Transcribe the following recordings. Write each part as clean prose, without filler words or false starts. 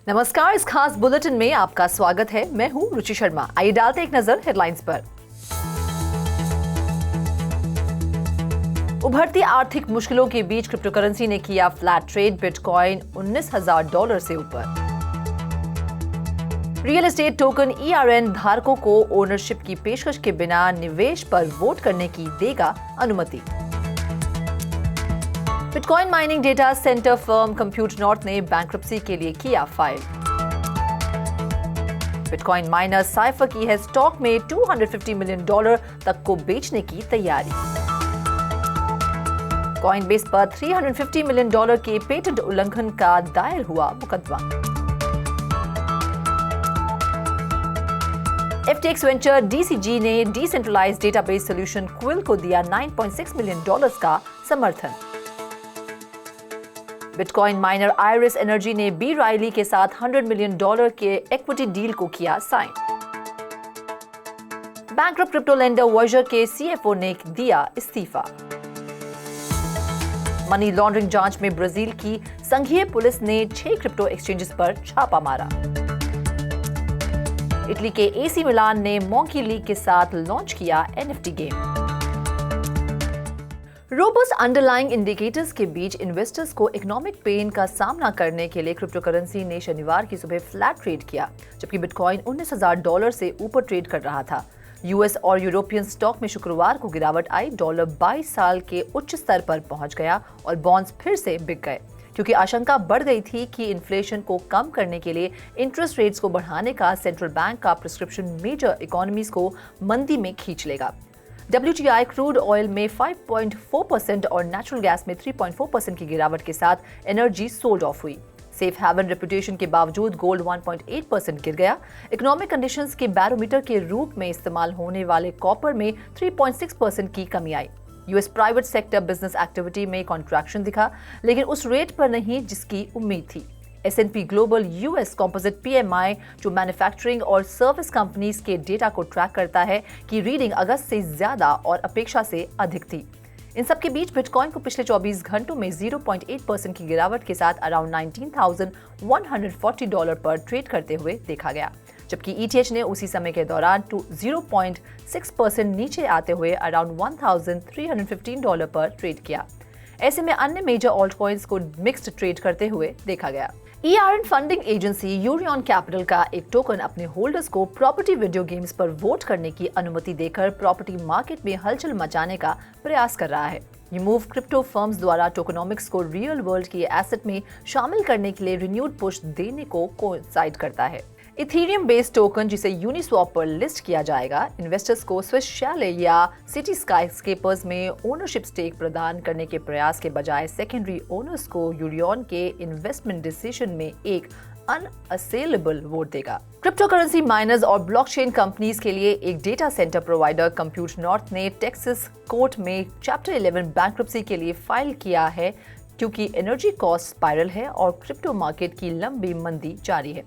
नमस्कार, इस खास बुलेटिन में आपका स्वागत है। मैं हूं रुचि शर्मा। आइए डालते एक नजर हेडलाइंस पर। उभरती आर्थिक मुश्किलों के बीच क्रिप्टोकरेंसी ने किया फ्लैट ट्रेड, बिटकॉइन $19,000 से ऊपर। रियल एस्टेट टोकन ERN धारकों को ओनरशिप की पेशकश के बिना निवेश पर वोट करने की देगा अनुमति। Bitcoin mining data centre firm compute north ने बैंक्रप्सी के लिए किया फाइल। बिटकॉइन माइनर साइफर की है स्टॉक में $250 मिलियन तक को बेचने की तैयारी। कॉइनबेस पर $350 मिलियन के पेटेंट उल्लंघन का दायर हुआ मुकदमा। FTX वेंचर DCG ने डिसेंट्रलाइज्ड डेटाबेस सॉल्यूशन क्विल को दिया $9.6 मिलियन का समर्थन। बिटकॉइन माइनर आइरिस एनर्जी ने बी राइली के साथ $100 मिलियन के इक्विटी डील को किया साइन। बैंकरप्ट क्रिप्टो लेंडर वर्जर के CFO ने दिया इस्तीफा। मनी लॉन्ड्रिंग जांच में ब्राजील की संघीय पुलिस ने 6 क्रिप्टो एक्सचेंजेस पर छापा मारा। इटली के AC मिलान ने मॉन्की लीग के साथ लॉन्च किया NFT game. Robust underlying indicators के बीच इन्वेस्टर्स को इकोनॉमिक पेन का सामना करने के लिए क्रिप्टोकरेंसी ने शनिवार की सुबह फ्लैट ट्रेड किया, जबकि बिटकॉइन $19,000 से ऊपर ट्रेड कर रहा था। US और यूरोपियन स्टॉक में शुक्रवार को गिरावट आई। डॉलर 22 साल के उच्च स्तर पर पहुंच गया और बॉन्ड्स फिर से बिक गए, क्योंकि आशंका बढ़ गई थी कि इन्फ्लेशन को कम करने के लिए इंटरेस्ट रेट्स को बढ़ाने का सेंट्रल बैंक का प्रिस्क्रिप्शन मेजर इकोनॉमीज को मंदी में खींच लेगा। WTI क्रूड ऑयल में 5.4% और नेचुरल गैस में 3.4% की गिरावट के साथ एनर्जी सोल्ड ऑफ हुई। सेफ हेवन रेपुटेशन के बावजूद गोल्ड 1.8% गिर गया। इकोनॉमिक कंडीशंस के बैरोमीटर के रूप में इस्तेमाल होने वाले कॉपर में 3.6% की कमी आई। US private sector business activity में कॉन्ट्रैक्शन दिखा, लेकिन उस रेट पर नहीं जिसकी उम्मीद थी। S&P global US composite PMI जो मैन्युफैक्चरिंग और सर्विस कंपनीज के डेटा को ट्रैक करता है की रीडिंग अगस्त से ज्यादा और अपेक्षा से अधिक थी। इन सब के बीच बिटकॉइन को पिछले 24 घंटों में 0.8% की गिरावट के साथ अराउंड $19,140 पर ट्रेड करते हुए देखा गया, जबकि ETH ने उसी समय के दौरान 0.6% नीचे आते हुए अराउंड $1,315 पर ट्रेड किया। ऐसे में अन्य मेजर ऑल्ट कॉइन्स को मिक्स्ड ट्रेड करते हुए देखा गया। ERN फंडिंग एजेंसी यूरियन कैपिटल का एक टोकन अपने होल्डर्स को प्रॉपर्टी वीडियो गेम्स पर वोट करने की अनुमति देकर प्रॉपर्टी मार्केट में हलचल मचाने का प्रयास कर रहा है। ये मूव क्रिप्टो फर्म्स द्वारा टोकनॉमिक्स को रियल वर्ल्ड के एसेट में शामिल करने के लिए रिन्यूड पुश देने को कोइंसाइड करता है। इथेरियम बेस्ड टोकन जिसे यूनिस्वैप पर लिस्ट किया जाएगा, इन्वेस्टर्स को स्विस शैले या सिटी स्काईस्केपर्स में ओनरशिप स्टेक प्रदान करने के प्रयास के बजाय सेकेंडरी ओनर्स को यूरियन के इन्वेस्टमेंट डिसीजन में एक अनअसेलेबल वोट देगा। क्रिप्टोकरेंसी माइनर्स और ब्लॉकचेन कंपनीज के लिए एक data centre provider compute north ने टेक्सास कोर्ट में चैप्टर 11 बैंक्रप्सी के लिए फाइल किया है, क्योंकि एनर्जी कॉस्ट स्पाइरल है और क्रिप्टो मार्केट की लंबी मंदी जारी है।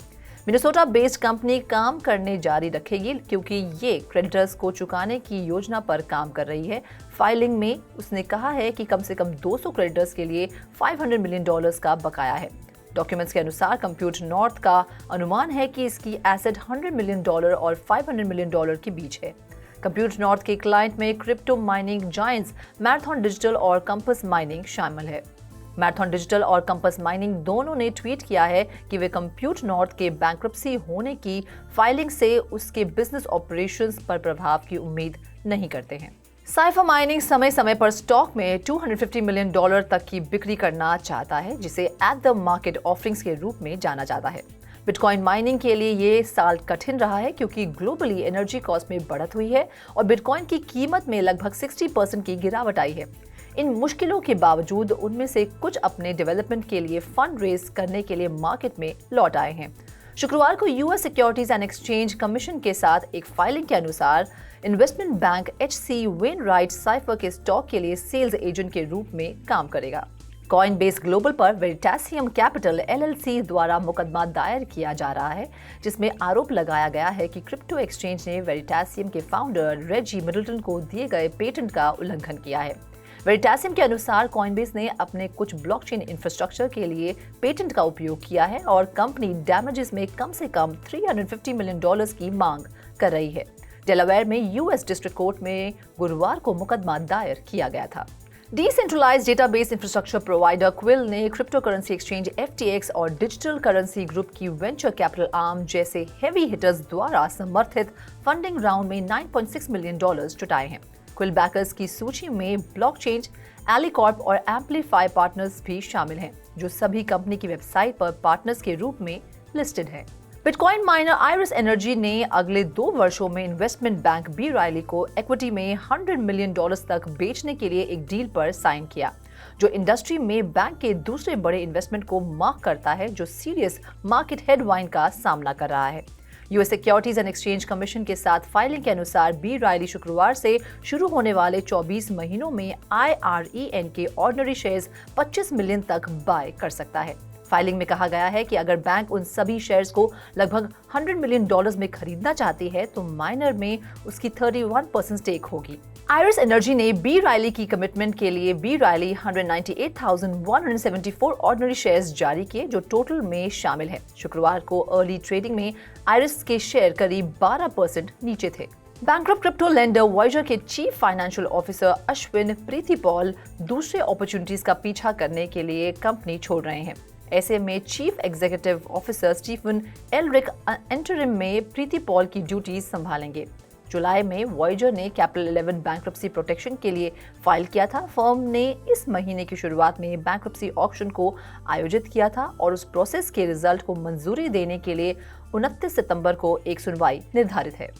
मिनेसोटा बेस्ड कंपनी काम करने जारी रखेगी, क्योंकि ये क्रेडिटर्स को चुकाने की योजना पर काम कर रही है। फाइलिंग में उसने कहा है कि कम से कम 200 क्रेडिटर्स के लिए $500 मिलियन का बकाया है। डॉक्यूमेंट्स के अनुसार कंप्यूट नॉर्थ का अनुमान है कि इसकी एसेट $100 मिलियन और $500 मिलियन के बीच है। कंप्यूट नॉर्थ के क्लाइंट में crypto mining giants marathon digital और कंपस माइनिंग शामिल है। मैराथन डिजिटल और कंपस माइनिंग दोनों ने ट्वीट किया है कि वे कंप्यूट नॉर्थ के बैंक्रप्सी होने की फाइलिंग से उसके बिजनेस ऑपरेशंस पर प्रभाव की उम्मीद नहीं करते हैं। साइफर माइनिंग समय समय पर स्टॉक में $250 मिलियन तक की बिक्री करना चाहता है, जिसे एट द मार्केट ऑफरिंग्स के रूप में जाना जाता है। बिटकॉइन माइनिंग के लिए ये साल कठिन रहा है, क्योंकि ग्लोबली एनर्जी कॉस्ट में बढ़त हुई है और बिटकॉइन की कीमत में लगभग 60% की गिरावट आई है। इन मुश्किलों के बावजूद उनमें से कुछ अपने डेवलपमेंट के लिए फंड रेज करने के लिए मार्केट में लौट आए हैं। शुक्रवार को US securities and exchange commission के साथ एक फाइलिंग के अनुसार investment bank HC Wainwright cipher के स्टॉक के लिए सेल्स एजेंट के रूप में काम करेगा। कॉइनबेस ग्लोबल पर वेरिटासियम कैपिटल LLC द्वारा मुकदमा दायर किया जा रहा है, जिसमें आरोप लगाया गया है कि क्रिप्टो एक्सचेंज ने वेरिटासियम के फाउंडर रेजी मिडलटन को दिए गए पेटेंट का उल्लंघन किया है। वेरिटासियम के अनुसार कॉइनबेस ने अपने कुछ ब्लॉकचेन इंफ्रास्ट्रक्चर के लिए पेटेंट का उपयोग किया है और कंपनी डैमेजेस में कम से कम $350 मिलियन की मांग कर रही है। डेलावेयर में यूएस डिस्ट्रिक्ट कोर्ट में गुरुवार को मुकदमा दायर किया गया था। Decentralized database infrastructure provider Kwil ने क्रिप्टो करेंसी एक्सचेंज FTX और डिजिटल करेंसी ग्रुप की वेंचर कैपिटल आर्म जैसे हेवी हिटर्स द्वारा समर्थित फंडिंग राउंड में $9.6 मिलियन जुटाए हैं। क्विल बैकर्स की सूची में ब्लॉकचेन, एलिकॉर्प और एम्पलीफाई पार्टनर्स भी शामिल हैं, जो सभी कंपनी की वेबसाइट पर पार्टनर्स के रूप में लिस्टेड है। बिटकॉइन माइनर आइरिस एनर्जी ने अगले 2 वर्षों में इन्वेस्टमेंट बैंक बी रायली को इक्विटी में $100 मिलियन तक बेचने के लिए एक डील पर साइन किया, जो इंडस्ट्री में बैंक के दूसरे बड़े इन्वेस्टमेंट को मार्क करता है, जो सीरियस मार्केट हेडवाइन का सामना कर रहा है। US securities and exchange commission के साथ फाइलिंग के अनुसार बी रायली शुक्रवार से शुरू होने वाले 24 महीनों में IREN के ऑर्डिनरी शेयर्स 25 मिलियन तक बाय कर सकता है। फाइलिंग में कहा गया है कि अगर बैंक उन सभी शेयर्स को लगभग $100 मिलियन में खरीदना चाहती है तो माइनर में उसकी 31% स्टेक होगी। आइरिस एनर्जी ने बी रायली की कमिटमेंट के लिए बी रायली 198,174 ऑर्डिनरी शेयर्स जारी किए, जो टोटल में शामिल है। शुक्रवार को अर्ली ट्रेडिंग में आइरिस के शेयर करीब 12% नीचे थे। बैंकरप्ट क्रिप्टो लेंडर वॉयजर के चीफ फाइनेंशियल ऑफिसर अश्विन प्रीतिपॉल दूसरे अपॉर्चुनिटीज का पीछा करने के लिए कंपनी छोड़ रहे हैं। ऐसे में chief executive officer Stephen Elrick interim में प्रीतिपॉल की ड्यूटीज संभालेंगे। जुलाई में वॉयजर ने कैपिटल 11 बैंक्रप्सी प्रोटेक्शन के लिए फाइल किया था। फर्म ने इस महीने की शुरुआत में बैंक्रप्सी ऑक्शन को आयोजित किया था और उस प्रोसेस के रिजल्ट को मंजूरी देने के लिए 29 सितंबर को एक सुनवाई निर्धारित है।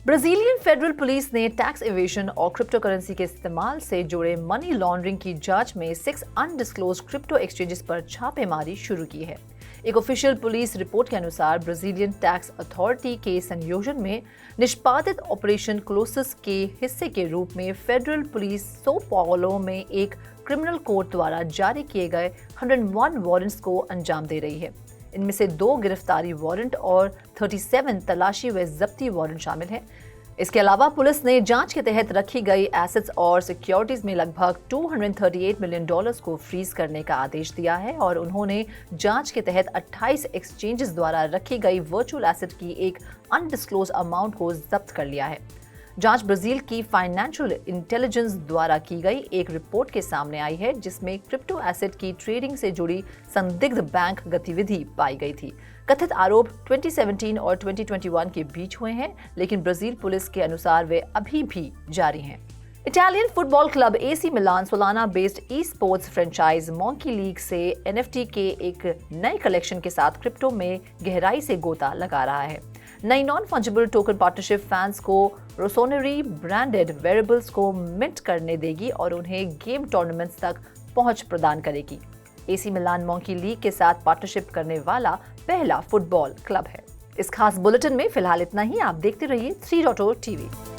ब्राजीलियन फेडरल पुलिस ने टैक्स इवेजन और क्रिप्टो करेंसी के इस्तेमाल से जुड़े मनी लॉन्ड्रिंग की जांच में 6 अनडिस्क्लोज्ड क्रिप्टो एक्सचेंजेस पर छापेमारी शुरू की है। एक ऑफिशियल पुलिस रिपोर्ट के अनुसार ब्राजीलियन टैक्स अथॉरिटी के संयोजन में निष्पादित ऑपरेशन क्लोसस के हिस्से के रूप में फेडरल पुलिस सो पाउलो में एक क्रिमिनल कोर्ट द्वारा जारी किए गए 101 वारंट्स को अंजाम दे रही है। इनमें से 2 गिरफ्तारी वारंट और 37 तलाशी व जब्ती वारंट शामिल हैं। इसके अलावा पुलिस ने जांच के तहत रखी गई एसेट्स और सिक्योरिटीज में लगभग $238 मिलियन को फ्रीज करने का आदेश दिया है और उन्होंने जांच के तहत 28 एक्सचेंजेस द्वारा रखी गई वर्चुअल एसेट की एक अनडिस्क्लोज अमाउंट को जब्त कर लिया है। जांच ब्राजील की फाइनेंशियल इंटेलिजेंस द्वारा की गई एक रिपोर्ट के सामने आई है, जिसमें क्रिप्टो एसेट की ट्रेडिंग से जुड़ी संदिग्ध बैंक गतिविधि पाई गई थी। कथित आरोप 2017 और 2021 के बीच हुए हैं, लेकिन ब्राजील पुलिस के अनुसार वे अभी भी जारी हैं। Italian football club AC Milan Solana based esports franchise Monkey League से NFT के एक नए कलेक्शन के साथ क्रिप्टो में गहराई से गोता लगा रहा है। नई non fungible token partnership fans को रोसोनरी ब्रांडेड वेरिएबल्स को मिंट करने देगी और उन्हें गेम टूर्नामेंट्स तक पहुंच प्रदान करेगी। AC मिलान मॉन्की लीग के साथ पार्टनरशिप करने वाला पहला फुटबॉल क्लब है। इस खास बुलेटिन में फिलहाल इतना ही। आप देखते रहिए 3.0 TV।